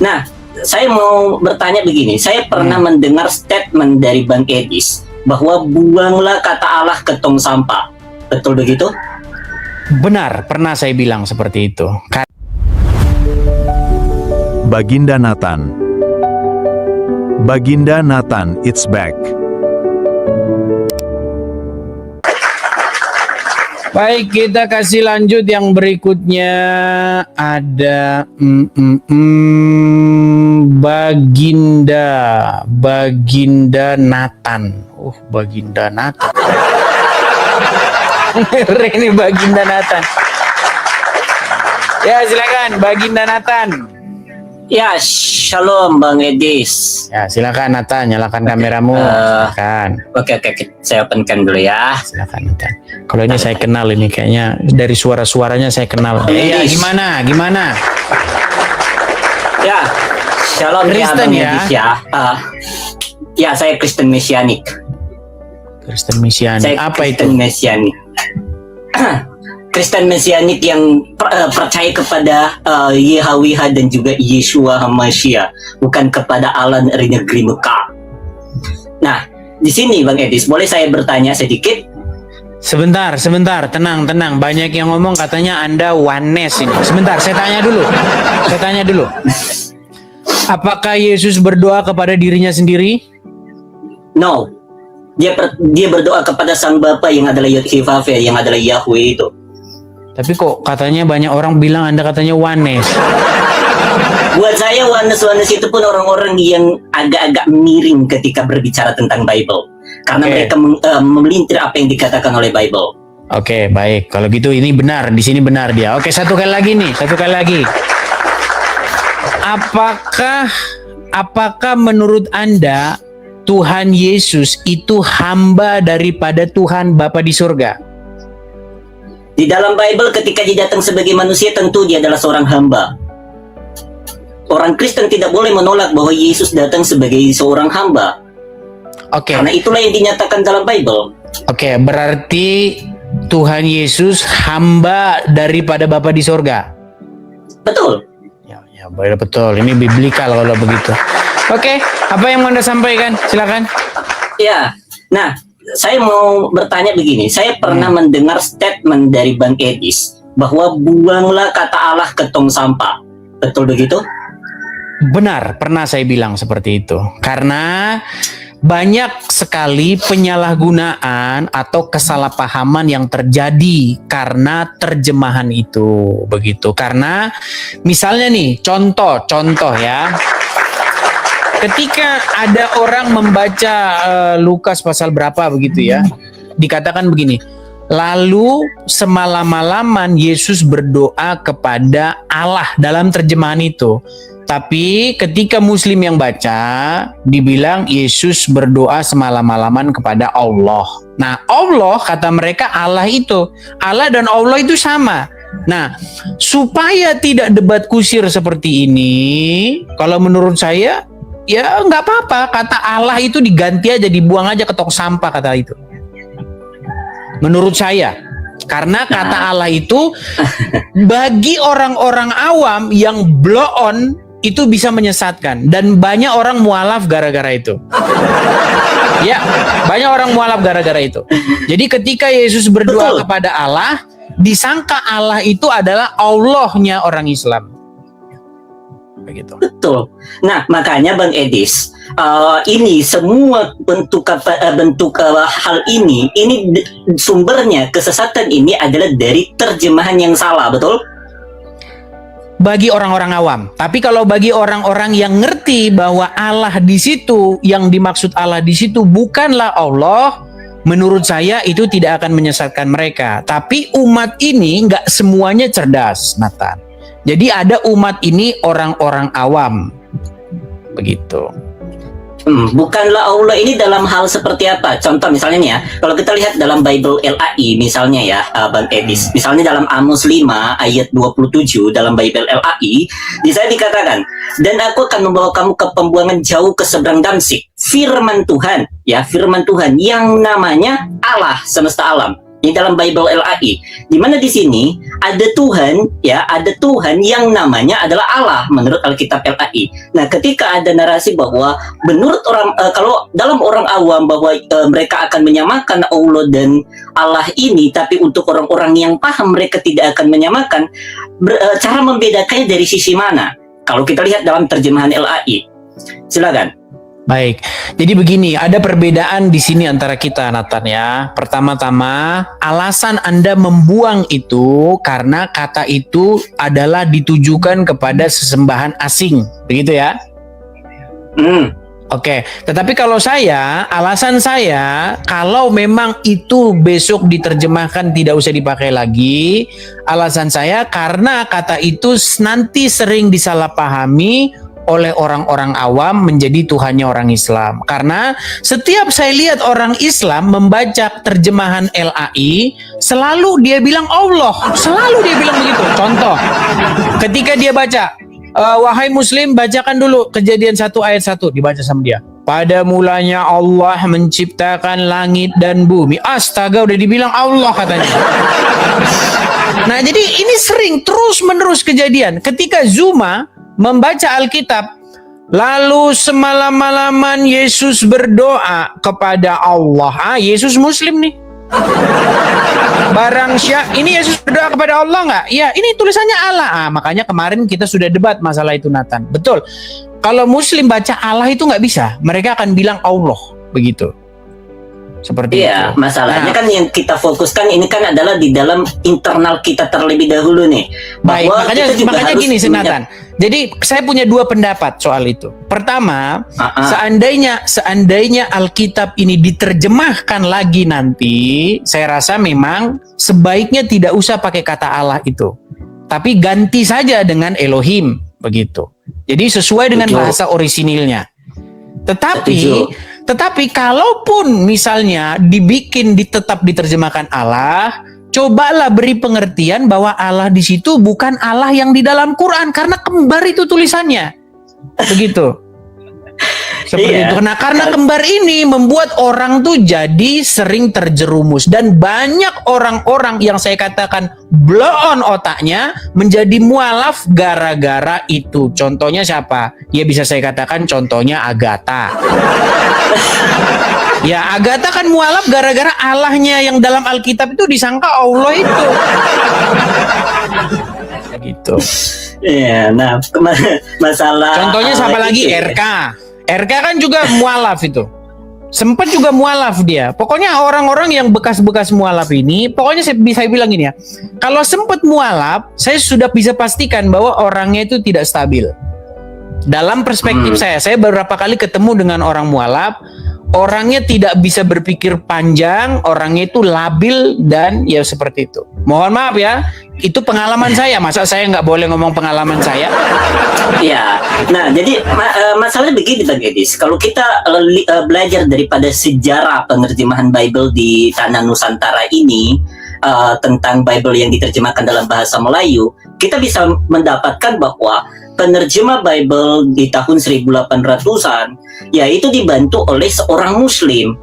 Nah, saya mau bertanya begini. Saya pernah mendengar statement dari Bang Edis bahwa buanglah kata Allah ke tong sampah. Betul begitu? Benar, pernah saya bilang seperti itu. Baginda Nathan. Baginda Nathan, it's back. Baik, kita kasih lanjut yang berikutnya. Ada Baginda Nathan. Baginda Nathan. Ini Baginda Nathan. Ya, silakan Baginda Nathan. Ya, shalom Bang Edis. Ya, silakan Nathan, nyalakan kameramu. Silakan. Oke, saya openkan dulu ya. Silakan Nathan. Kalau ini saya kenal, ini kayaknya dari suara-suaranya saya kenal. Iya, gimana? Ya, shalom Kristen ya Bang Edis ya. Ya, saya Kristen Mesianik. Kristen Mesianik. Apa Kristen itu? Mesianik. Kristen Mesianik yang percaya kepada Yahweh dan juga Yeshua HaMashiach, bukan kepada Allah dari negeri Mekah. Nah, di sini Bang Edis, boleh saya bertanya sedikit? Sebentar, tenang. Banyak yang ngomong katanya Anda oneness ini. Sebentar, saya tanya dulu. Apakah Yesus berdoa kepada dirinya sendiri? No. Dia berdoa kepada Sang Bapa yang adalah Yod-Heh-Vav-Heh, yang adalah Yahweh itu. Tapi kok katanya banyak orang bilang Anda katanya oneness. Buat saya oneness itu pun orang-orang yang agak-agak miring ketika berbicara tentang Bible. Karena mereka memelintir apa yang dikatakan oleh Bible. Oke, baik. Kalau gitu ini benar, di sini benar dia. Oke, satu kali lagi. Apakah menurut Anda Tuhan Yesus itu hamba daripada Tuhan Bapa di surga? Di dalam Bible ketika dia datang sebagai manusia, tentu dia adalah seorang hamba. Orang Kristen tidak boleh menolak bahwa Yesus datang sebagai seorang hamba. Oke. Karena itulah yang dinyatakan dalam Bible. Oke, berarti Tuhan Yesus hamba daripada Bapa di surga. Betul. Ya, betul. Ini biblikal kalau begitu. Oke, apa yang mau Anda sampaikan? Silakan. Ya. Nah, saya mau bertanya begini. Saya pernah mendengar statement dari Bang Edis bahwa buanglah kata Allah ke tong sampah. Betul begitu? Benar, pernah saya bilang seperti itu. Karena banyak sekali penyalahgunaan atau kesalahpahaman yang terjadi karena terjemahan itu. Begitu. Karena misalnya nih, contoh ya. Ketika ada orang membaca Lukas pasal berapa begitu ya, dikatakan begini, lalu semalam-malaman Yesus berdoa kepada Allah dalam terjemahan itu. Tapi ketika Muslim yang baca, dibilang Yesus berdoa semalam-malaman kepada Allah. Nah, Allah kata mereka Allah itu, Allah dan Allah itu sama. Nah, supaya tidak debat kusir seperti ini, kalau menurut saya, ya nggak apa-apa, kata Allah itu diganti aja, dibuang aja ke tong sampah kata itu. Menurut saya, karena kata Allah itu bagi orang-orang awam yang blow on itu bisa menyesatkan, dan banyak orang mualaf gara-gara itu. Ya, banyak orang mualaf gara-gara itu. Jadi ketika Yesus berdoa kepada Allah, disangka Allah itu adalah Allahnya orang Islam. Begitu. Betul. Nah, makanya Bang Edis, ini semua bentuk hal ini sumbernya kesesatan ini adalah dari terjemahan yang salah, betul? Bagi orang-orang awam. Tapi kalau bagi orang-orang yang ngerti bahwa Allah di situ, yang dimaksud Allah di situ bukanlah Allah, menurut saya itu tidak akan menyesatkan mereka. Tapi umat ini nggak semuanya cerdas, Nathan. Jadi ada umat ini orang-orang awam. Begitu. Bukanlah Allah ini dalam hal seperti apa? Contoh misalnya nih ya, kalau kita lihat dalam Bible LAI misalnya ya, Bang Edis, misalnya dalam Amos 5 ayat 27 dalam Bible LAI, di sana dikatakan, dan aku akan membawa kamu ke pembuangan jauh ke seberang Damsik. Firman Tuhan, ya, firman Tuhan yang namanya Allah semesta alam. Ini dalam Bible LAI, di mana di sini ada Tuhan, ya, ada Tuhan yang namanya adalah Allah menurut Alkitab LAI. Nah, ketika ada narasi bahwa menurut orang, kalau dalam orang awam bahwa mereka akan menyamakan Allah dan Allah ini, tapi untuk orang-orang yang paham mereka tidak akan menyamakan. Cara membedakannya dari sisi mana? Kalau kita lihat dalam terjemahan LAI, silakan. Baik, jadi begini, ada perbedaan di sini antara kita, Nathan ya. Pertama-tama, alasan Anda membuang itu karena kata itu adalah ditujukan kepada sesembahan asing, begitu ya? Oke, tetapi kalau alasan saya, kalau memang itu besok diterjemahkan tidak usah dipakai lagi, alasan saya karena kata itu nanti sering disalahpahami oleh orang-orang awam menjadi Tuhannya orang Islam. Karena setiap saya lihat orang Islam membaca terjemahan LAI, selalu dia bilang Allah, selalu dia bilang begitu. Contoh, ketika dia baca, wahai Muslim, bacakan dulu Kejadian 1 ayat 1, dibaca sama dia. Pada mulanya Allah menciptakan langit dan bumi. Astaga, udah dibilang Allah katanya. Nah, jadi ini sering terus-menerus kejadian. Ketika Zuma membaca Alkitab, lalu semalam-malaman Yesus berdoa kepada Allah. Yesus Muslim nih. Ini Yesus berdoa kepada Allah nggak? Ya, ini tulisannya Allah. Makanya kemarin kita sudah debat masalah itu, Nathan. Betul. Kalau Muslim baca Allah itu nggak bisa. Mereka akan bilang Allah, begitu. Seperti Iya, itu. masalahnya kan yang kita fokuskan ini kan adalah di dalam internal kita terlebih dahulu nih. Baik, Bahwa kita juga makanya harus gini, Senatan. Jadi saya punya dua pendapat soal itu. Pertama, seandainya Alkitab ini diterjemahkan lagi nanti, saya rasa memang sebaiknya tidak usah pakai kata Allah itu, tapi ganti saja dengan Elohim, begitu. Jadi sesuai dengan bahasa orisinilnya. Tetapi kalaupun misalnya tetap diterjemahkan Allah, cobalah beri pengertian bahwa Allah di situ bukan Allah yang di dalam Quran, karena kembar itu tulisannya. Begitu. Seperti itu. Nah, karena kembar ini membuat orang tuh jadi sering terjerumus, dan banyak orang-orang yang saya katakan blow on otaknya menjadi mualaf gara-gara itu. Contohnya siapa? Ya bisa saya katakan contohnya Agatha. Ya, Agatha kan mualaf gara-gara Allahnya yang dalam Alkitab itu disangka Allah itu. Gitu. Iya, nah masalah. Contohnya siapa lagi? RK. RK kan juga mualaf itu. Sempat juga mualaf dia. Pokoknya orang-orang yang bekas-bekas mualaf ini, pokoknya saya bisa bilang gini ya. Kalau sempat mualaf, saya sudah bisa pastikan bahwa orangnya itu tidak stabil. Dalam perspektif saya beberapa kali ketemu dengan orang mualaf, orangnya tidak bisa berpikir panjang, orangnya itu labil dan ya seperti itu. Mohon maaf ya, itu pengalaman saya. Masa saya nggak boleh ngomong pengalaman saya? Ya, nah jadi masalahnya begini Bang Edis. Kalau kita belajar daripada sejarah penerjemahan Bible di tanah Nusantara ini, tentang Bible yang diterjemahkan dalam bahasa Melayu, kita bisa mendapatkan bahwa penerjemah Bible di tahun 1800-an yaitu dibantu oleh seorang Muslim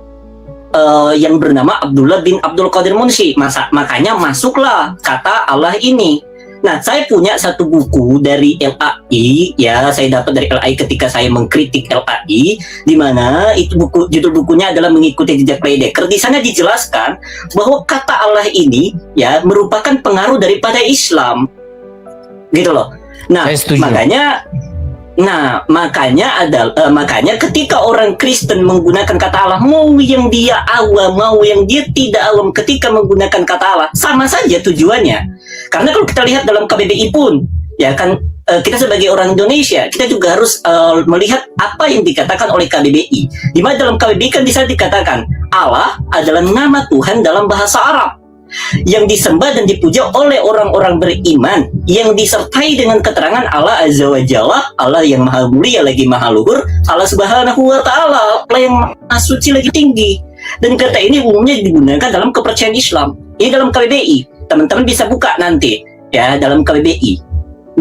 yang bernama Abdullah bin Abdul Qadir Munshi. Makanya masuklah kata Allah ini. Nah, saya punya satu buku dari LAI, ya, saya dapat dari LAI ketika saya mengkritik LAI, di mana itu judul bukunya adalah Mengikuti Jejak Baedeker. Di sana dijelaskan bahwa kata Allah ini ya merupakan pengaruh daripada Islam, gitu loh. Nah, makanya ketika orang Kristen menggunakan kata Allah, mau yang dia awam, mau yang dia tidak awam, ketika menggunakan kata Allah sama saja tujuannya. Karena kalau kita lihat dalam KBBI pun, ya kan, kita sebagai orang Indonesia, kita juga harus melihat apa yang dikatakan oleh KBBI. Di mana dalam KBBI kan bisa dikatakan Allah adalah nama Tuhan dalam bahasa Arab yang disembah dan dipuja oleh orang-orang beriman, yang disertai dengan keterangan Allah Azza wa Jalla, Allah yang maha mulia lagi maha luhur, Allah Subhanahu wa Ta'ala, Allah yang maha suci lagi tinggi. Dan kata ini umumnya digunakan dalam kepercayaan Islam. Ini dalam KBBI, teman-teman bisa buka nanti ya dalam KBBI.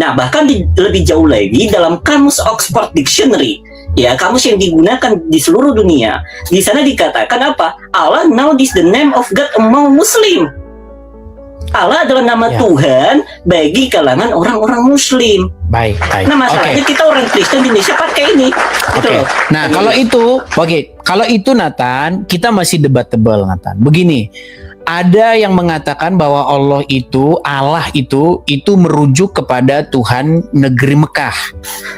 Nah, bahkan lebih jauh lagi dalam Kamus Oxford Dictionary ya, kamus yang digunakan di seluruh dunia. Di sana dikatakan apa? Allah now is the name of God among Muslim. Allah adalah nama Ya. Tuhan bagi kalangan orang-orang Muslim. Baik. Nah, masalahnya kita orang Kristen di Indonesia pakai ini. Gitu Oke. loh. Nah, kalau itu Nathan, kita masih debatable Nathan. Begini, ada yang mengatakan bahwa Allah itu merujuk kepada Tuhan negeri Mekah.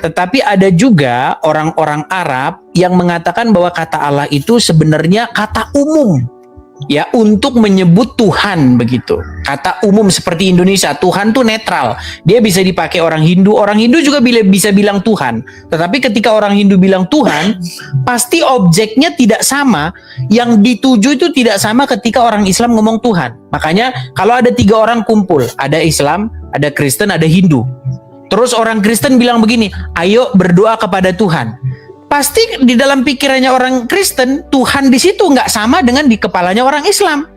Tetapi ada juga orang-orang Arab yang mengatakan bahwa kata Allah itu sebenarnya kata umum. Ya, untuk menyebut Tuhan begitu. Kata umum seperti Indonesia, Tuhan tuh netral. Dia bisa dipakai orang Hindu juga bisa bilang Tuhan. Tetapi ketika orang Hindu bilang Tuhan, pasti objeknya tidak sama. Yang dituju itu tidak sama ketika orang Islam ngomong Tuhan. Makanya kalau ada 3 orang kumpul, ada Islam, ada Kristen, ada Hindu. Terus orang Kristen bilang begini, ayo berdoa kepada Tuhan. Pasti di dalam pikirannya orang Kristen, Tuhan di situ nggak sama dengan di kepalanya orang Islam.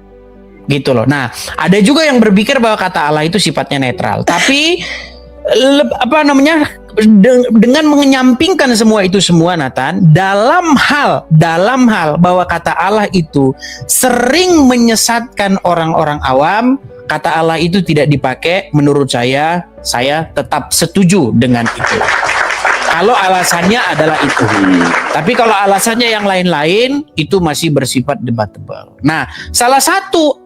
Gitu loh. Nah, ada juga yang berpikir bahwa kata Allah itu sifatnya netral. Tapi dengan menyampingkan semua itu semua, Nathan, dalam hal bahwa kata Allah itu sering menyesatkan orang-orang awam, kata Allah itu tidak dipakai. Menurut saya tetap setuju dengan itu. Kalau alasannya adalah itu. Tapi kalau alasannya yang lain-lain, itu masih bersifat debatable. Nah, salah satu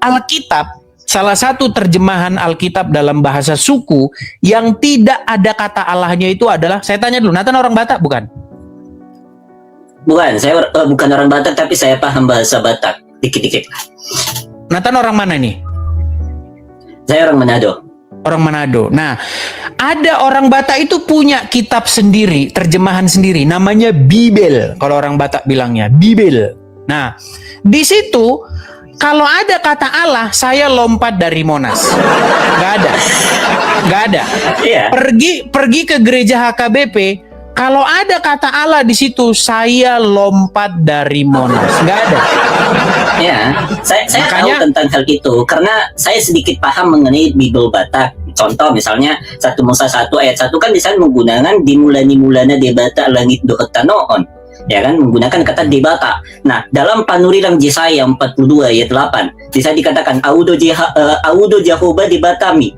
terjemahan Alkitab dalam bahasa suku yang tidak ada kata Allahnya itu adalah, saya tanya dulu, Nathan orang Batak bukan? Bukan, saya bukan orang Batak, tapi saya paham bahasa Batak dikit-dikit. Nathan orang mana nih? Saya orang Manado. Orang Manado. Nah, ada orang Batak itu punya kitab sendiri, terjemahan sendiri, namanya Bibel. Kalau orang Batak bilangnya Bibel. Nah, di situ kalau ada kata Allah, saya lompat dari Monas. Gak ada. Iya. Pergi ke gereja HKBP. Kalau ada kata Allah di situ, saya lompat dari Monas. Gak ada. Ya, saya Makanya- tahu tentang hal itu karena saya sedikit paham mengenai Bible Batak. Contoh misalnya 1 Musa 1 ayat 1 kan di sana menggunakan dimulana debata langit dohetanoon. Ya kan, menggunakan kata debata. Nah, dalam Panurilang Yesaya 42 ayat 8, di sana dikatakan Audo Jehovah debatami.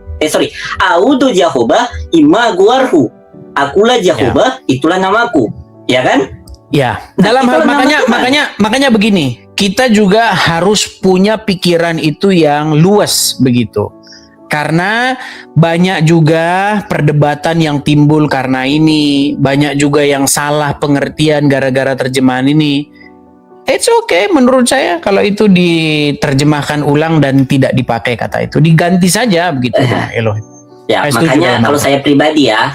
Audo Jehovah imaguarhu. Akulah Jehovah, itulah namaku. Ya kan? Ya, Nah, dalam hal itulah nama makanya begini, kita juga harus punya pikiran itu yang luas begitu. Karena banyak juga perdebatan yang timbul karena ini, banyak juga yang salah pengertian gara-gara terjemahan ini. It's okay menurut saya kalau itu diterjemahkan ulang dan tidak dipakai kata itu, diganti saja begitu. Elohim. Ya, Saya setuju makanya kalau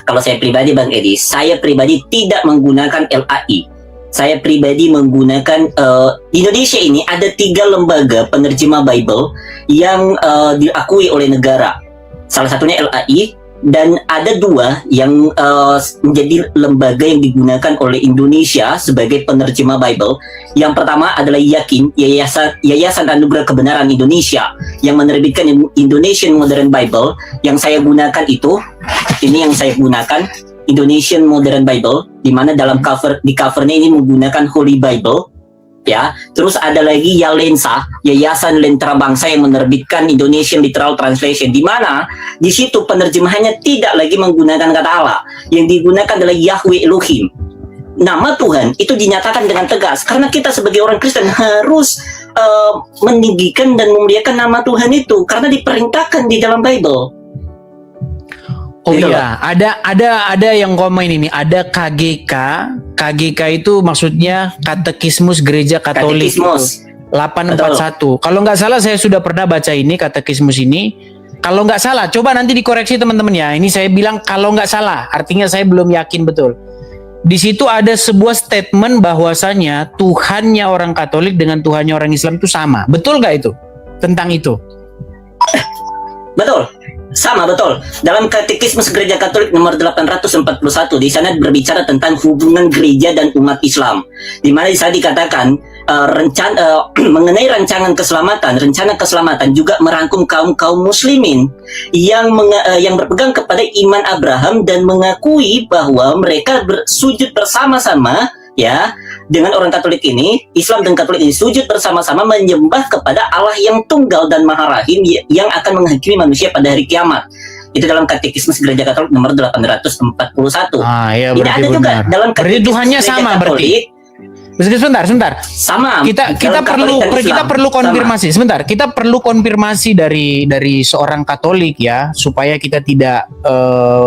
kalau saya pribadi Bang Edi, saya pribadi tidak menggunakan LAI. Saya pribadi menggunakan di Indonesia ini ada 3 lembaga penerjemah Bible yang diakui oleh negara. Salah satunya LAI dan ada 2 yang menjadi lembaga yang digunakan oleh Indonesia sebagai penerjemah Bible. Yang pertama adalah Yakin, Yayasan Anugerah Kebenaran Indonesia yang menerbitkan Indonesian Modern Bible. Yang saya gunakan ini yang saya gunakan Indonesian Modern Bible, di mana dalam covernya ini menggunakan Holy Bible. Ya, terus ada lagi Yalensa, Yayasan Lentera Bangsa yang menerbitkan Indonesian Literal Translation, di mana di situ penerjemahannya tidak lagi menggunakan kata Allah, yang digunakan adalah Yahweh Elohim. Nama Tuhan itu dinyatakan dengan tegas karena kita sebagai orang Kristen harus meninggikan dan memuliakan nama Tuhan itu karena diperintahkan di dalam Bible. Oh Gitu iya, ada yang komen ini, ada KGK. KGK itu maksudnya Katekismus Gereja Katolik. Katekismus. 841. Kalau nggak salah saya sudah pernah baca ini katekismus ini. Kalau nggak salah, coba nanti dikoreksi teman-teman ya. Ini saya bilang kalau nggak salah, artinya saya belum yakin betul. Di situ ada sebuah statement bahwasanya Tuhannya orang Katolik dengan Tuhannya orang Islam itu sama. Betul nggak itu? Tentang itu? Betul. Sama betul. Dalam Katekismus Gereja Katolik nomor 841 di sana berbicara tentang hubungan gereja dan umat Islam. Di mana di sana dikatakan mengenai rencana keselamatan juga merangkum kaum muslimin yang berpegang kepada iman Abraham dan mengakui bahwa mereka bersujud bersama-sama ya, dengan orang Katolik ini, Islam dan Katolik ini sujud bersama-sama menyembah kepada Allah yang tunggal dan maha rahim yang akan menghakimi manusia pada hari kiamat. Itu dalam Katekismus Gereja Katolik nomor 841. Ya, Ini berarti ada juga benar. dalam Berarti Katekismus Tuhannya Gereja sama berarti. Katolik. Sebentar. Sama. Kita Dalam perlu Katolik dan kita Islam. perlu Sama. konfirmasi. Sebentar, kita perlu konfirmasi dari seorang Katolik ya, supaya kita tidak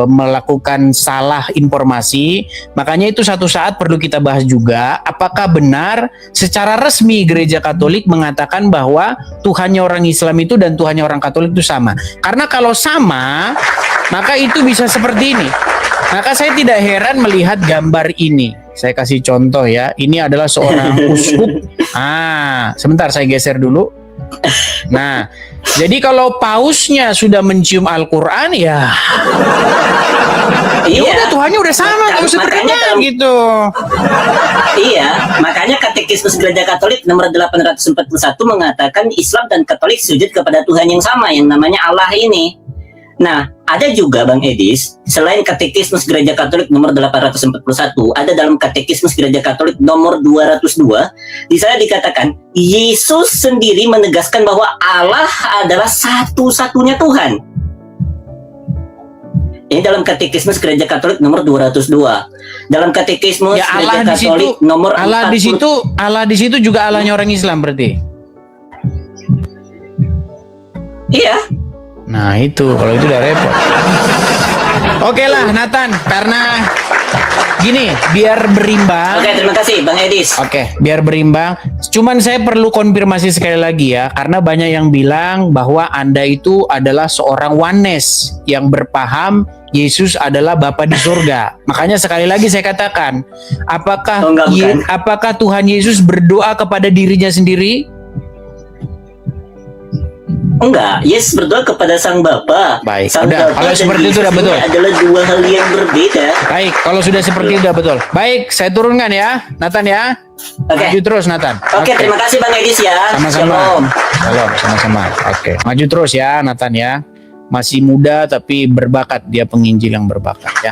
melakukan salah informasi. Makanya itu satu saat perlu kita bahas juga, apakah benar secara resmi Gereja Katolik mengatakan bahwa Tuhannya orang Islam itu dan Tuhannya orang Katolik itu sama. Karena kalau sama, maka itu bisa seperti ini. Maka saya tidak heran melihat gambar ini. Saya kasih contoh ya. Ini adalah seorang uskup. Sebentar saya geser dulu. Nah, jadi kalau pausnya sudah mencium Al-Quran ya, ya udah Tuhannya udah sama, nggak usah Makanya bertanya gitu. Iya, makanya Katekismus Gereja Katolik nomor 841 mengatakan Islam dan Katolik sujud kepada Tuhan yang sama, yang namanya Allah ini. Nah, ada juga Bang Edis, selain Katekismus Gereja Katolik nomor 841, ada dalam Katekismus Gereja Katolik nomor 202, di sana dikatakan Yesus sendiri menegaskan bahwa Allah adalah satu-satunya Tuhan. Ini dalam Katekismus Gereja Katolik nomor 202. Dalam Katekismus Ya Allah Gereja di situ, Katolik nomor Allah di situ juga Allahnya orang Islam berarti. Iya. Nah itu, kalau itu udah repot. Oke lah Nathan, karena gini, biar berimbang. Oke, terima kasih Bang Edis. Oke, biar berimbang. Cuman saya perlu konfirmasi sekali lagi ya, karena banyak yang bilang bahwa Anda itu adalah seorang oneness yang berpaham Yesus adalah Bapa di surga. Makanya sekali lagi saya katakan, apakah Tuhan Yesus berdoa kepada dirinya sendiri? Enggak, Yesus berdoa kepada Sang Bapa. Baik, Sang udah. Bapa Kalau dan seperti itu Yesus udah ini betul. adalah dua hal yang berbeda. Baik, kalau sudah seperti itu udah betul. Baik, saya turunkan ya, Nathan ya. Oke. Maju terus Nathan. Oke, terima kasih Bang Edis ya. Sama-sama. Shalom. Shalom, sama-sama. Oke, maju terus ya Nathan ya. Masih muda tapi berbakat, dia penginjil yang berbakat ya.